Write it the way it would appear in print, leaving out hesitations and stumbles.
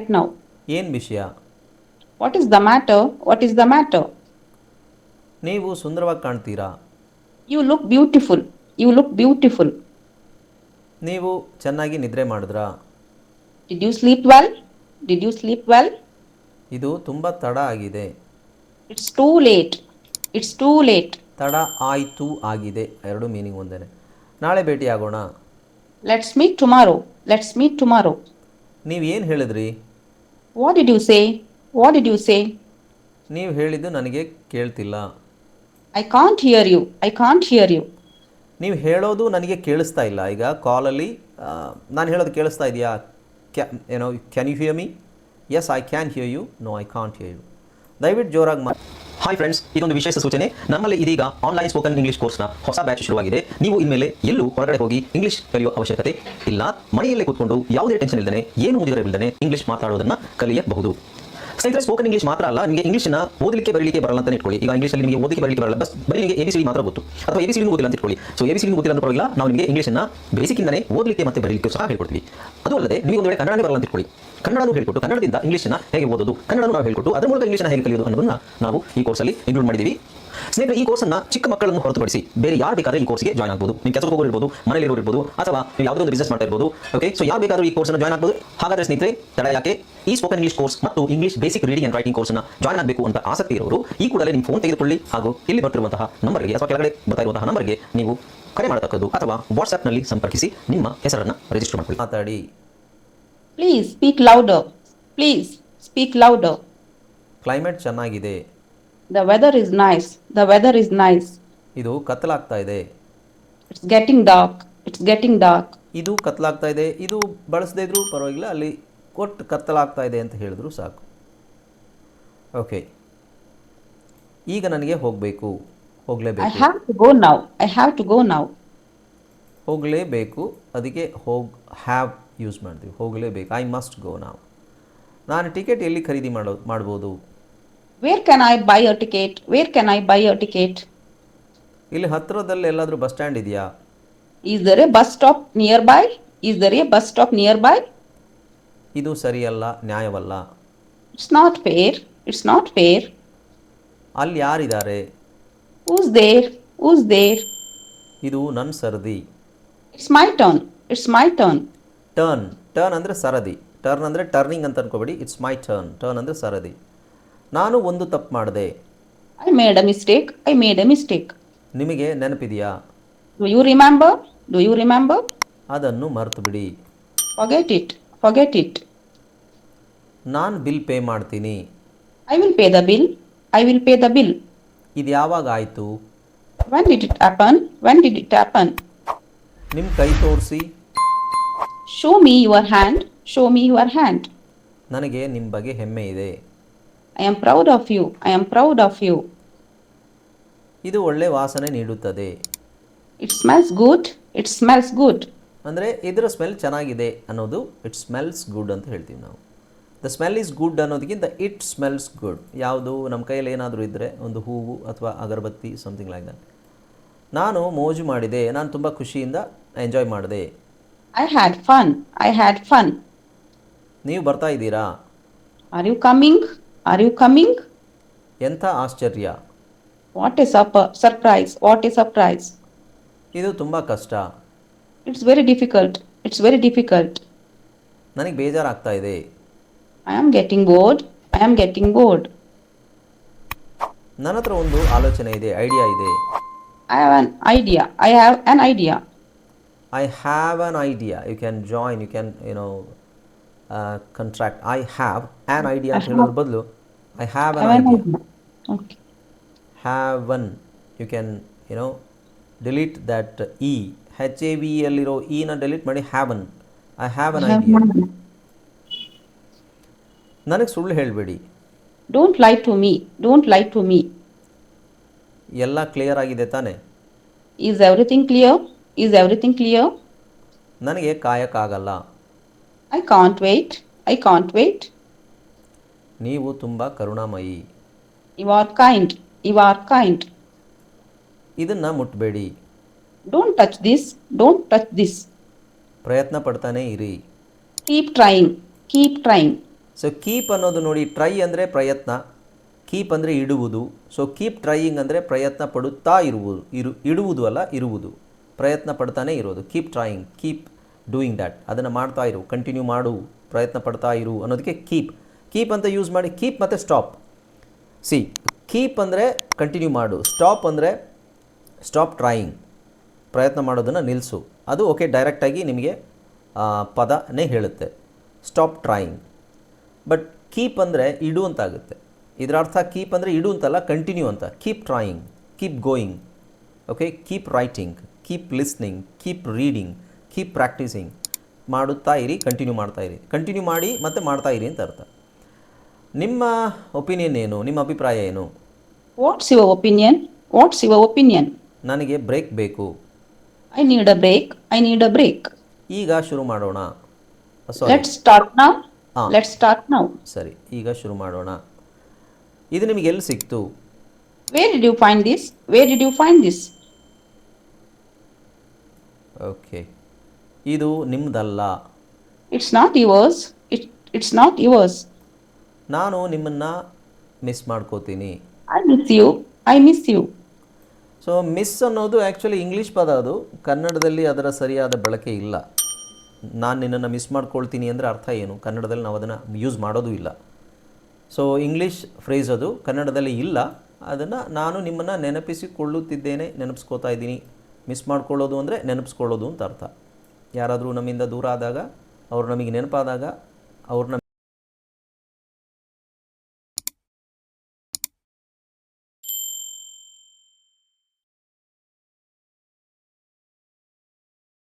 right now. ಏನು ವಿಷಯ? What is the matter? What is the matter? ನೀವು ಸುಂದರವಾಗಿ ಕಾಣ್ತೀರಾ. You look beautiful. You look beautiful. ನೀವು ಚೆನ್ನಾಗಿ ನಿದ್ರೆ ಮಾಡಿದ್ರಾ? Did you sleep well? Did you sleep well? ಇದು ತುಂಬ ತಡ ಆಗಿದೆ. It's too late. It's too late. ತಡ ಆಯಿತು ಆಗಿದೆ ಎರಡು ಮೀನಿಂಗ್ ಒಂದೇ. ನಾಳೆ ಭೇಟಿಯಾಗೋಣ. Let's meet tomorrow. Let's meet tomorrow. ನೀವು ಏನು ಹೇಳಿದ್ರಿ? What did you say? What did you say? ನೀವು ಹೇಳಿದ್ದು ನನಗೆ ಕೇಳ್ತಿಲ್ಲ. I can't hear you. I can't hear you. ನೀವು ಹೇಳೋದು ನನಗೆ ಕೇಳಿಸ್ತಾ ಇಲ್ಲ. ಈಗ ಕಾಲಲ್ಲಿ ನಾನು ಹೇಳೋದು ಕೇಳಿಸ್ತಾ ಇದೆಯಾ? Can you hear me? Yes I can hear you. No I can't hear you. ದಯವಿಟ್ಟು ಜೋರಾಗಿ ಹಾಯ್ ಫ್ರೆಂಡ್ಸ್, ಇದೊಂದು ವಿಶೇಷ ಸೂಚನೆ. ನಮ್ಮಲ್ಲಿ ಇದೀಗ ಆನ್ಲೈನ್ ಸ್ಪೋಕನ್ ಇಂಗ್ಲಿಷ್ ಕೋರ್ಸ್ನ ಹೊಸ ಬ್ಯಾಚ್ ಶುರುವಾಗಿದೆ. ನೀವು ಇನ್ಮೇಲೆ ಎಲ್ಲೂ ಹೊರಗಡೆ ಹೋಗಿ ಇಂಗ್ಲಿಷ್ ಕಲಿಯುವ ಅವಶ್ಯಕತೆ ಇಲ್ಲ. ಮನೆಯಲ್ಲೇ ಕೂತ್ಕೊಂಡು ಯಾವುದೇ ಟೆನ್ಷನ್ ಇಲ್ಲದೆ, ಏನು ಮುಗಿದಿರಬಿಲ್ಲದೆ ಇಂಗ್ಲಿಷ್ ಮಾತಾಡೋದನ್ನ ಕಲಿಯಬಹುದು. ಸ್ನೇಹಿತರೆ, ಸ್ಪೋಕನ್ ಇಂಗ್ಲಿಷ್ ಮಾತ್ರ ಅಲ್ಲ, ನಿಮಗೆ ಇಂಗ್ಲಿಷ್ನ ಓದಲಿಕ್ಕೆ ಬರಲಿಕ್ಕೆ ಬರಲ್ಲ ಅಂತ ಇಟ್ಕೊಳ್ಳಿ. ಈಗ ಇಂಗ್ಲಿಷಲ್ಲಿ ನಿಮಗೆ ಓದಲಿಕ್ಕೆ ಬರಲಿಕ್ಕೆ ಬರಲ್ಲ, ಬರೀ ನಿಮಗೆ ABCD ಮಾತ್ರ ಗೊತ್ತು, ಅಥವಾ ABCD ಓದಿಲ್ಲ ಅಂತ ಇಟ್ಕೊಳ್ಳಿ. ಸೊ ABCD ಓದಿಲ್ಲ ಅಂತ ಪರವಾಗಿಲ್ಲ, ನಾವು ನಿಮಗೆ ಇಂಗ್ಲಿಷ್ನ ಬೇಸಿಕ್ಕಿಂದನೇ ಓದಲಿಕ್ಕೆ ಮತ್ತೆ ಬರಲಿಕ್ಕೆ ಸಹ ಹೇಳ್ಕೊಡ್ತೀವಿ. ಅದು ಅಲ್ಲದೆ ನೀವು ಒಂದು ವೇಳೆ ಕನ್ನಡನೇ ಬರಲ್ಲ ಅಂತ ಇಟ್ಕೊಳ್ಳಿ, ಕನ್ನಡನೂ ಹೇಳ್ಕೊಟ್ಟು ಕನ್ನಡದಿಂದ ಇಂಗ್ಲಿಷ್ನ ಹೇಗೆ ಓದೋದು, ಕನ್ನಡನೂ ನಾವು ಹೇಳ್ಕೊಟ್ಟು ಅದರ ಮೂಲಕ ಇಂಗ್ಲಿಷ್ನ ಹೇಗೆ ಕಲಿಯೋದು ಅನ್ನೋದನ್ನ ನಾವು ಈ ಕೋರ್ಸಲ್ಲಿ ಇನ್ಕ್ಲೂಡ್ ಮಾಡಿದ್ದೀವಿ. ಸ್ನೇಹಿತರೆ, ಈ ಕೋರ್ಸನ್ನು ಚಿಕ್ಕ ಮಕ್ಕಳನ್ನು ಹೊರತುಪಡಿಸಿ ಬೇರೆ ಯಾರು ಬೇಕಾದ್ರೆ ಈ ಕೋರ್ಸ್ಗೆ ಜಾಯ್ನ್ ಆಗ್ಬೋದು. ನೀವು ಕೆಲಸಕ್ಕೆ ಹೋಗೋರು ಇರ್ಬೋದು, ಮನೆಯಲ್ಲಿ ಇರ್ಬೋದು, ಅಥವಾ ನೀವು ಯಾವುದೋ ಒಂದು ಬಿಸ್ನೆಸ್ ಮಾಡ್ತಾ ಇರ್ಬೋದು. ಓಕೆ, ಸೊ ಯಾರು ಬೇಕಾದರೂ ಈ ಕೋರ್ಸ್ನ ಜಾಯ್ನ್ ಆಗ್ಬೋದು. ಹಾಗಾದ್ರೆ ಸ್ನೇಹಿತರೆ, ತಡ ಯಾಕೆ? ಈ ಸ್ಪೋಕನ್ ಇಂಗ್ಲಿಷ್ ಕೋರ್ಸ್ ಮತ್ತು English basic reading and writing ಕೋರ್ಸ್ನ ಜಾಯ್ನ್ ಆಗಬೇಕು ಅಂತ ಆಸಕ್ತಿ ಇರೋರು ಈ ಕೂಡಲೇ ನಿಮ್ಮ ಫೋನ್ ತೆಗೆದುಕೊಳ್ಳಿ, ಹಾಗೂ ಇಲ್ಲಿ ಬರ್ತಿರುವಂತಹ ನಂಬರ್ಗೆ ಅಥವಾ ಕೆಳಗಡೆ ಬರ್ತಾ ಇರುವಂತಹ ನಂಬರ್ಗೆ ನೀವು ಕರೆ ಮಾಡತಕ್ಕದ್ದು, ಅಥವಾ ವಾಟ್ಸ್ಆ್ಯಪ್ನಲ್ಲಿ ಸಂಪರ್ಕಿಸಿ ನಿಮ್ಮ ಹೆಸರನ್ನು ರಿಜಿಸ್ಟರ್ ಮಾಡಿಕೊಳ್ಳಿ. ಮಾತಾಡಿ. Please speak louder. Please speak louder. Climate ಚೆನ್ನಾಗಿದೆ. The weather is nice. The weather is nice. ಇದು ಕತ್ತಲಾಗ್ತಾ ಇದೆ. It's getting dark. It's getting dark. ಇದು ಕತ್ತಲಾಗ್ತಾ ಇದೆ. ಇದು ಬಳಸದೇ ಇದ್ರೂ ಪರವಾಗಿಲ್ಲ, ಅಲ್ಲಿ ಕೊಟ್ಟು ಕತ್ತಲಾಗ್ತಾ ಇದೆ ಅಂತ ಹೇಳಿದ್ರು ಸಾಕು. ಓಕೆ, ಈಗ ನನಗೆ ಹೋಗಬೇಕು. I ಹೋಗಲೇಬೇಕು. have to go now. I have to go now. ಹೋಗಲೇಬೇಕು, ಅದಕ್ಕೆ ಹ್ಯಾವ್ ಯೂಸ್ ಮಾಡ್ತೀವಿ. ಹೋಗಲೇಬೇಕು, ಐ ಮಸ್ಟ್ ಗೋ ನಾವು. ನಾನು ಟಿಕೆಟ್ ಎಲ್ಲಿ ಖರೀದಿ ಮಾಡ್ಬೋದು? Where can I buy a ticket? Where can I buy a ticket? ಇಲ್ಲಿ ಹತ್ತಿರದಲ್ಲಿ ಎಲ್ಲಾದರೂ ಬಸ್ ಸ್ಟ್ಯಾಂಡ್ ಇದೆಯಾ? Is there a bus stop nearby? Is there a bus stop nearby? ಇದು ಸರಿಯಲ್ಲ, ನ್ಯಾಯವಲ್ಲ. It's not fair. It's not fair. ಅಲ್ಲಿ ಯಾರಿದ್ದಾರೆ? Who's there? Who's there? ಇದು ನನ್ನ ಸರದಿ. It's my turn. It's my turn. Turn. Turn ಅಂದರೆ ಸರದಿ. ಟರ್ನ್ ಅಂದರೆ ಟರ್ನಿಂಗ್ ಅಂತ ಅನ್ಕೋಬೇಡಿ. It's my turn. ಟರ್ನ್ ಅಂದರೆ ಸರದಿ. ನಾನು ಒಂದು ತಪ್ಪು ಮಾಡಿದೆ. I made a mistake. I made a mistake. ನಿಮಗೆ ನೆನಪಿದೆಯಾ? Do you remember? Do you remember? ಅದನ್ನು ಮರೆತು ಬಿಡಿ. Forget it. Forget it. ನಾನು ಬಿಲ್ ಪೇ ಮಾಡ್ತೀನಿ. I will pay the bill. I will pay the bill. ಇದು ಯಾವಾಗ ಆಯಿತು? When did it happen? When did it happen? ನಿಮ್ಮ ಕೈ ತೋರಿಸಿ. Show me your hand. Show me your hand. ನನಗೆ ನಿಮ್ಮ ಬಗ್ಗೆ ಹೆಮ್ಮೆ ಇದೆ. I am proud of you. I am proud of you. ಇದು ಒಳ್ಳೆ ವಾಸನೆ ನೀಡುತ್ತದೆ. It smells good. It smells good. ಅಂದರೆ ಇದರ ಸ್ಮೆಲ್ ಚೆನ್ನಾಗಿದೆ ಅನ್ನೋದು ಇಟ್ ಸ್ಮೆಲ್ಸ್ ಗುಡ್ ಅಂತ ಹೇಳ್ತೀವಿ ನಾವು. ದ ಸ್ಮೆಲ್ ಈಸ್ ಗುಡ್ ಅನ್ನೋದಕ್ಕಿಂತ ಇಟ್ ಸ್ಮೆಲ್ಸ್ ಗುಡ್. ಯಾವುದು ನಮ್ಮ ಕೈಯಲ್ಲಿ ಏನಾದರೂ ಇದ್ದರೆ, ಒಂದು ಹೂವು ಅಥವಾ ಅಗರಬತ್ತಿ, ಸಮಥಿಂಗ್ ಲೈಕ್ ದಟ್. ನಾನು ಮೋಜು ಮಾಡಿದೆ. ನಾನು ತುಂಬ ಖುಷಿಯಿಂದ ಎಂಜಾಯ್ ಮಾಡಿದೆ. I had fun. I had fun. ನೀವು ಬರ್ತಾ ಇದ್ದೀರಾ? Are you coming? Are you coming? ಎಂಥ ಆಶ್ಚರ್ಯ. What a surprise. What a surprise. ಇದು ತುಂಬ ಕಷ್ಟ. It's very difficult. It's very difficult. ನನಗೆ ಬೇಜಾರಾಗ್ತಾ ಇದೆ. I am getting bored. I am getting bored. ನನ್ನ ಹತ್ರ ಒಂದು ಆಲೋಚನೆ ಇದೆ, ಐಡಿಯಾ ಇದೆ. I have an idea. I have an idea. I have an idea. You can join, you can, contract. I have an idea ಅಂತ ಹೇಳೋದ್ರ ಬದಲು I have an idea. Okay. Have an. You can, delete that E. HAVE ಅಲ್ಲಿರೋ E ನ delete ಮಾಡಿ have an. I have an idea. ನನಗೆ ಸುಳ್ಳು ಹೇಳಬೇಡಿ. Don't lie to me. Don't lie to me. ಎಲ್ಲ clear ಆಗಿದೆ ತಾನೆ? Is everything clear? Is everything clear? ನನಗೆ ಕಾಯಕ್ಕಾಗಲ್ಲ. I can't wait. I can't wait. ನೀವು ತುಂಬ ಕರುಣಾಮಯಿ. You are kind. You are kind. ಇದನ್ನು ಮುಟ್ಟಬೇಡಿ. Don't touch this. Don't touch this. ಪ್ರಯತ್ನ ಪಡ್ತಾನೆ ಇರಿ. Keep trying. Keep trying. So keep ಅನ್ನೋದು ನೋಡಿ, ಟ್ರೈ ಅಂದರೆ ಪ್ರಯತ್ನ, ಕೀಪ್ ಅಂದರೆ ಇಡುವುದು. ಸೊ ಕೀಪ್ ಟ್ರೈಯಿಂಗ್ ಅಂದರೆ ಪ್ರಯತ್ನ ಪಡುತ್ತಾ ಇರುವುದು, ಇಡುವುದು ಅಲ್ಲ, ಇರುವುದು, ಪ್ರಯತ್ನ ಪಡ್ತಾನೆ ಇರೋದು. Keep trying, keep doing that, ಅದನ್ನು ಮಾಡ್ತಾ ಇರು, ಕಂಟಿನ್ಯೂ ಮಾಡು, ಪ್ರಯತ್ನ ಪಡ್ತಾ ಇರು ಅನ್ನೋದಕ್ಕೆ ಕೀಪ್. ಕೀಪ್ ಅಂತ ಯೂಸ್ ಮಾಡಿ. ಕೀಪ್ ಮತ್ತು ಸ್ಟಾಪ್. ಸಿ, ಕೀಪ್ ಅಂದರೆ ಕಂಟಿನ್ಯೂ ಮಾಡು, ಸ್ಟಾಪ್ ಅಂದರೆ ಸ್ಟಾಪ್ ಟ್ರೈಯಿಂಗ್, ಪ್ರಯತ್ನ ಮಾಡೋದನ್ನು ನಿಲ್ಲಿಸು. ಅದು ಓಕೆ, ಡೈರೆಕ್ಟಾಗಿ ನಿಮಗೆ ಪದನೇ ಹೇಳುತ್ತೆ, ಸ್ಟಾಪ್ ಟ್ರೈಯಿಂಗ್. ಬಟ್ ಕೀಪ್ ಅಂದರೆ ಇಡು ಅಂತ ಆಗುತ್ತೆ. ಇದರ ಅರ್ಥ ಕೀಪ್ ಅಂದರೆ ಇಡು ಅಂತಲ್ಲ, ಕಂಟಿನ್ಯೂ ಅಂತ. Keep trying, keep going, okay, keep writing, keep listening, keep reading, keep practising. ಮಾಡುತ್ತಾ ಇರಿ, ಕಂಟಿನ್ಯೂ ಮಾಡ್ತಾ ಇರಿ, ಕಂಟಿನ್ಯೂ ಮಾಡಿ ಮತ್ತು ಮಾಡ್ತಾ ಇರಿ ಅಂತ ಅರ್ಥ. ನಿಮ್ಮ ಒಪಿನಿಯನ್ ಏನು, ನಿಮ್ಮ ಅಭಿಪ್ರಾಯ ಏನು? What's your opinion? What's your opinion? ನನಗೆ ಬ್ರೇಕ್ ಬೇಕು. I need a break. I need a break. ಈಗ ಶುರು ಮಾಡೋಣ. ಸಾರಿ, Let's start now. Ah. Let's start now. ಸರಿ, ಈಗ ಶುರು ಮಾಡೋಣ. ಇದು ನಿಮಗೆ ಎಲ್ಲಿ ಸಿಕ್ತು? Where did you find this? Where did you find this? Okay, ಇದು ನಿಮ್ಮದಲ್ಲ. It's not yours. It's not yours. ನಾನು ನಿಮ್ಮನ್ನು ಮಿಸ್ ಮಾಡ್ಕೋತೀನಿ. I miss you. I miss you. So miss ಅನ್ನೋದು ಆ್ಯಕ್ಚುಲಿ ಇಂಗ್ಲೀಷ್ ಪದ, ಅದು ಕನ್ನಡದಲ್ಲಿ ಅದರ ಸರಿಯಾದ ಬಳಕೆ ಇಲ್ಲ. ನಾನು ನಿನ್ನನ್ನು ಮಿಸ್ ಮಾಡ್ಕೊಳ್ತೀನಿ ಅಂದರೆ ಅರ್ಥ ಏನು? ಕನ್ನಡದಲ್ಲಿ ನಾವು ಅದನ್ನು ಯೂಸ್ ಮಾಡೋದು ಇಲ್ಲ. ಸೊ ಇಂಗ್ಲೀಷ್ ಫ್ರೇಸ್ ಅದು ಕನ್ನಡದಲ್ಲಿ ಇಲ್ಲ. ಅದನ್ನು ನಾನು ನಿಮ್ಮನ್ನು ನೆನಪಿಸಿಕೊಳ್ಳುತ್ತಿದ್ದೇನೆ, ನೆನಪಿಸ್ಕೋತಾ ಇದ್ದೀನಿ. ಮಿಸ್ ಮಾಡ್ಕೊಳ್ಳೋದು ಅಂದರೆ ನೆನಪಿಸ್ಕೊಳ್ಳೋದು ಅಂತ ಅರ್ಥ. ಯಾರಾದರೂ ನಮ್ಮಿಂದ ದೂರ ಆದಾಗ, ಅವ್ರು ನಮಗೆ ನೆನಪಾದಾಗ, ಅವ್ರನ್ನ